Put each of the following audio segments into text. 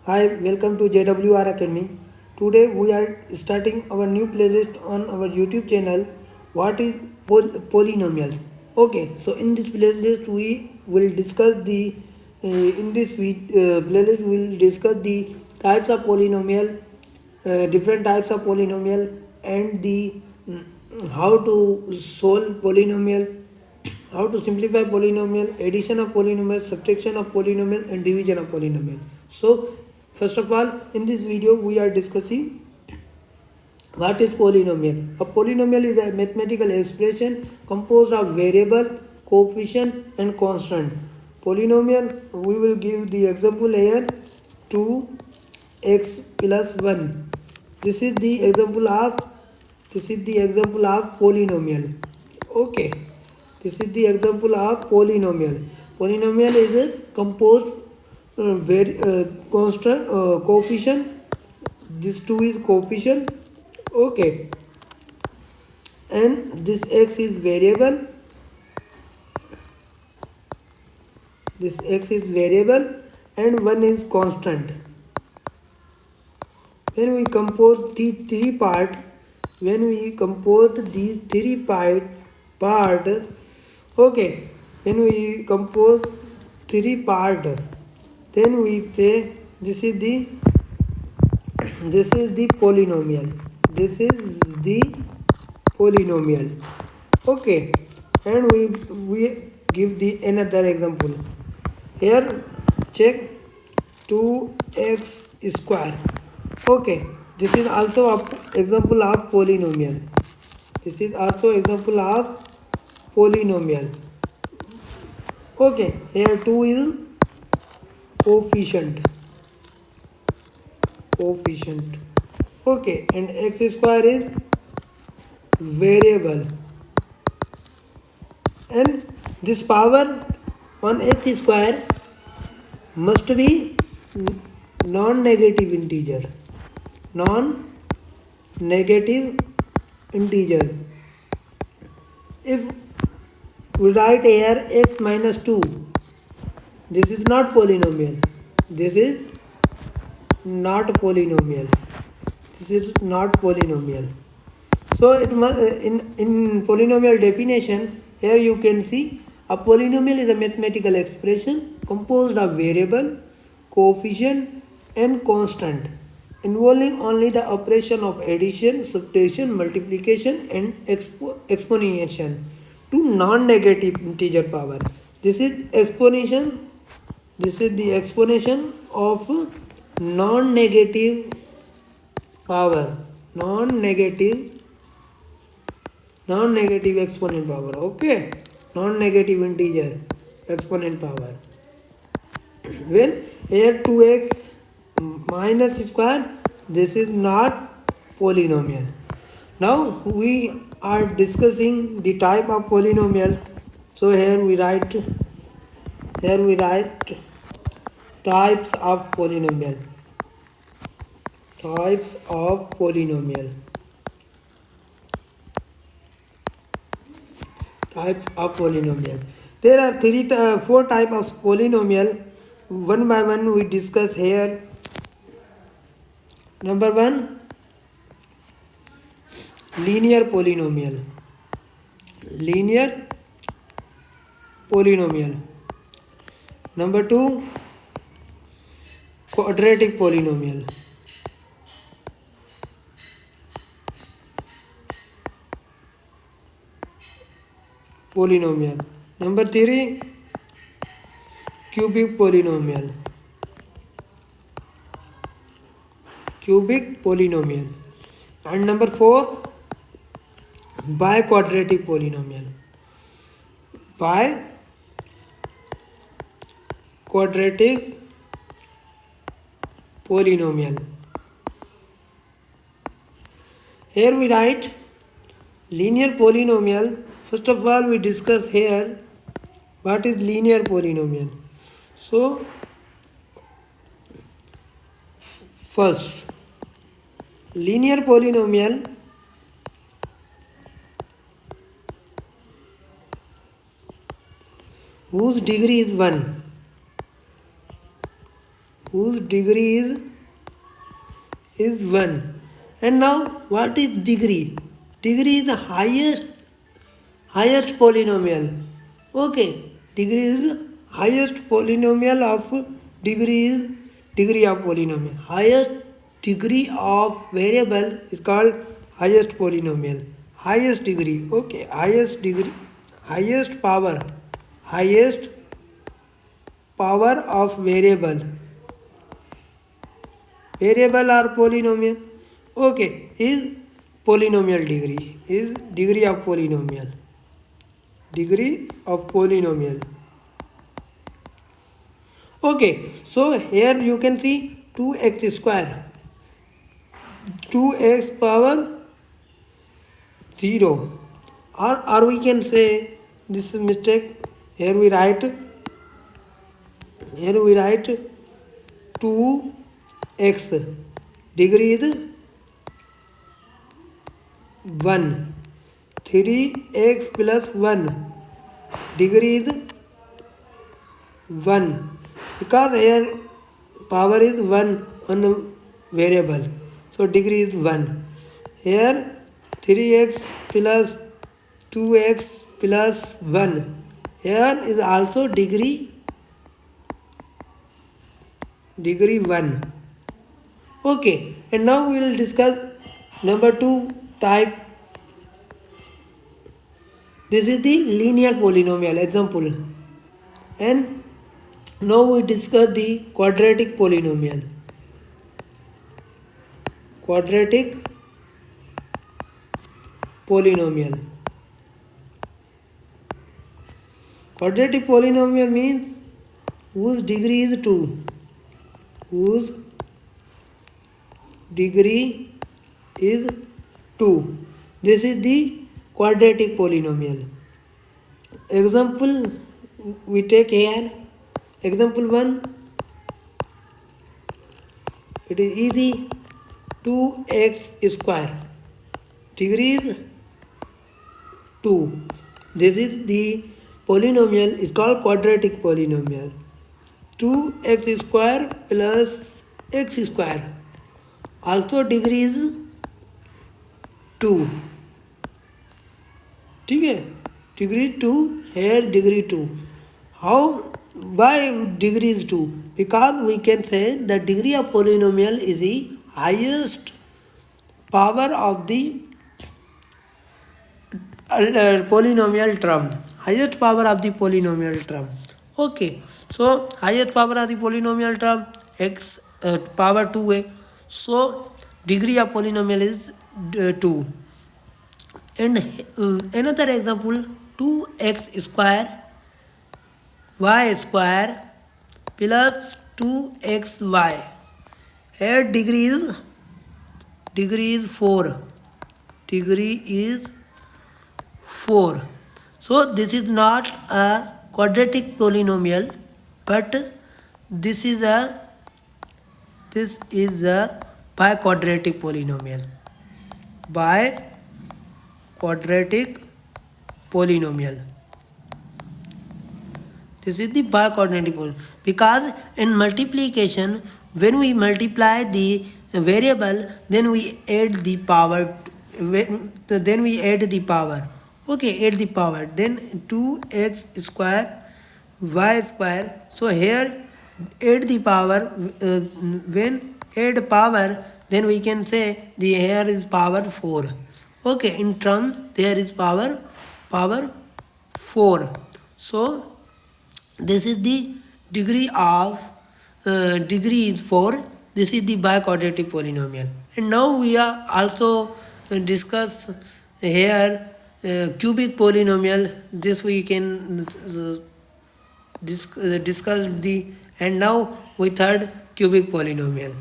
Hi, welcome to JWR Academy. Today we are starting our new playlist on our YouTube channel. What is polynomials? Okay, so in this playlist we will discuss the playlist we will discuss the types of polynomial, different types of polynomial, and the how to solve polynomial, how to simplify polynomial, addition of polynomial, subtraction of polynomial, and division of polynomial. So first of all, in this video we are discussing what is polynomial. A polynomial is a mathematical expression composed of variables, coefficient, and constant. Polynomial, we will give the example here: 2x plus 1. This is the example of polynomial. Okay, this is the example of polynomial. Polynomial is a composed constant coefficient. This 2 is coefficient. Okay, and this x is variable. This x is variable and 1 is constant. When we compose these three parts, okay, when we compose three part, then we say this is the polynomial. This is the polynomial. Okay, and we give the another example. Here check 2x square. Okay, this is also an example of polynomial. This is also example of polynomial. Okay, here 2 is coefficient. Okay, and x square is variable, and this power on x square must be non-negative integer. If we write here x minus 2, this is not polynomial. This is not polynomial. So it must, in polynomial definition, here you can see a polynomial is a mathematical expression composed of variable, coefficient, and constant, involving only the operation of addition, subtraction, multiplication, and exponentiation to non-negative integer power. This is exponentiation. This is the exponentiation of non-negative power, non-negative exponent power. Okay, non-negative integer exponent power. When here 2x minus square, this is not polynomial. Now we are discussing the type of polynomial. So here we write types of polynomial. There are four types of polynomial. One by one we discuss here. Number 1, linear polynomial. Number 2, quadratic polynomial. Number 3, cubic polynomial. And number 4, biquadratic polynomial. Here we write linear polynomial. First of all, we discuss here what is linear polynomial. So first, linear polynomial whose degree is 1. degree is 1. And now what is degree? Degree is the highest polynomial. Okay, degree is highest polynomial of degree is degree of polynomial. Highest degree of variable is called highest polynomial. Highest degree. Okay, highest degree, highest power of variable or polynomial. Okay, is polynomial degree, is degree of polynomial. Okay, so here you can see 2x square, 2x power 0, or we can say this is mistake. Here we write 2x, degree is 1, 3x plus 1, degree is 1, because here power is 1 on the variable, so degree is 1. Here 3x plus 2x plus 1, here is also degree 1. Okay, and now we will discuss number 2 type. This is the linear polynomial example. And now we discuss the quadratic polynomial. Quadratic polynomial means whose degree is 2. This is the quadratic polynomial. Example we take here. Example 1. It is easy. 2x square. Degree is 2. This is the polynomial. It's called quadratic polynomial. 2x square plus x square. Also degree is 2. ठीक है, degree 2, here degree 2. Why degree is 2? Because we can say the degree of polynomial is the highest power of the polynomial term. Highest power of the polynomial term. Okay, so highest power of the polynomial term x power 2 है. So degree of polynomial is 2. And another example, 2x square y square plus 2xy. Here degree is 4. Degree is 4. So this is not a quadratic polynomial, but this is a biquadratic polynomial. Biquadratic polynomial. This is the biquadratic polynomial, because in multiplication, when we multiply the variable, then we add the power. Okay, add the power. Then 2x square y square. So here add the power. When add power, then we can say the here is power 4. Okay, in term there is power 4. So this is the degree of degree is 4. This is the biquadratic polynomial. And now we are also discuss here cubic polynomial. This we can discuss the. And now we third cubic polynomial.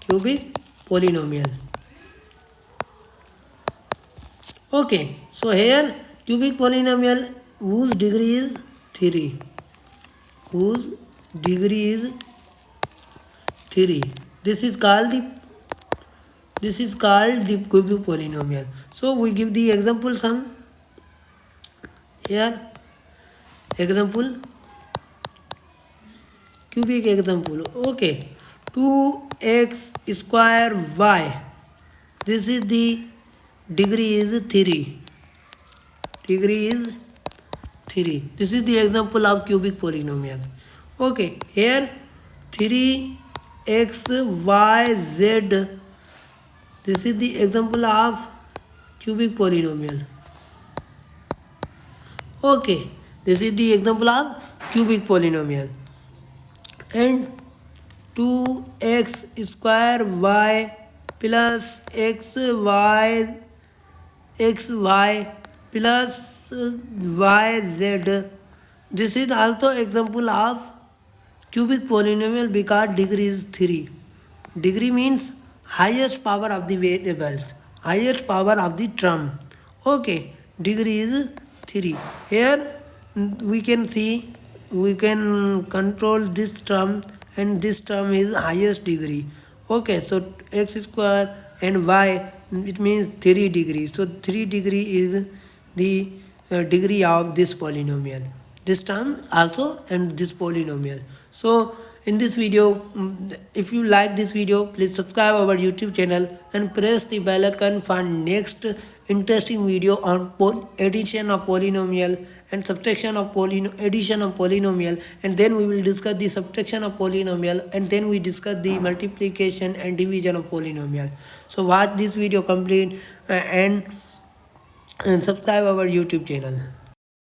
Cubic polynomial. Okay, so here cubic polynomial whose degree is 3. This is called the cubic polynomial. So we give the example sum here. example, cubic example. Okay, 2x square y, this is the degree is 3, degree is 3. This is the example of cubic polynomial. Okay, here 3x y z, this is the example of cubic polynomial. Okay, this is the example of cubic polynomial. And 2x square y plus xy plus yz, this is also example of cubic polynomial because degree is 3. Degree means highest power of the variables, highest power of the term. Okay, degree is 3. Here we can see, we can control this term, and this term is highest degree. Okay, so x square and y, it means 3 degrees. So 3 degree is the degree of this polynomial, this term also, and this polynomial. So in this video, if you like this video, please subscribe our YouTube channel and press the bell icon for next interesting video on addition of polynomial and subtraction of addition of polynomial, and then we will discuss the subtraction of polynomial, and then we discuss the multiplication and division of polynomial. So watch this video complete and subscribe our YouTube channel.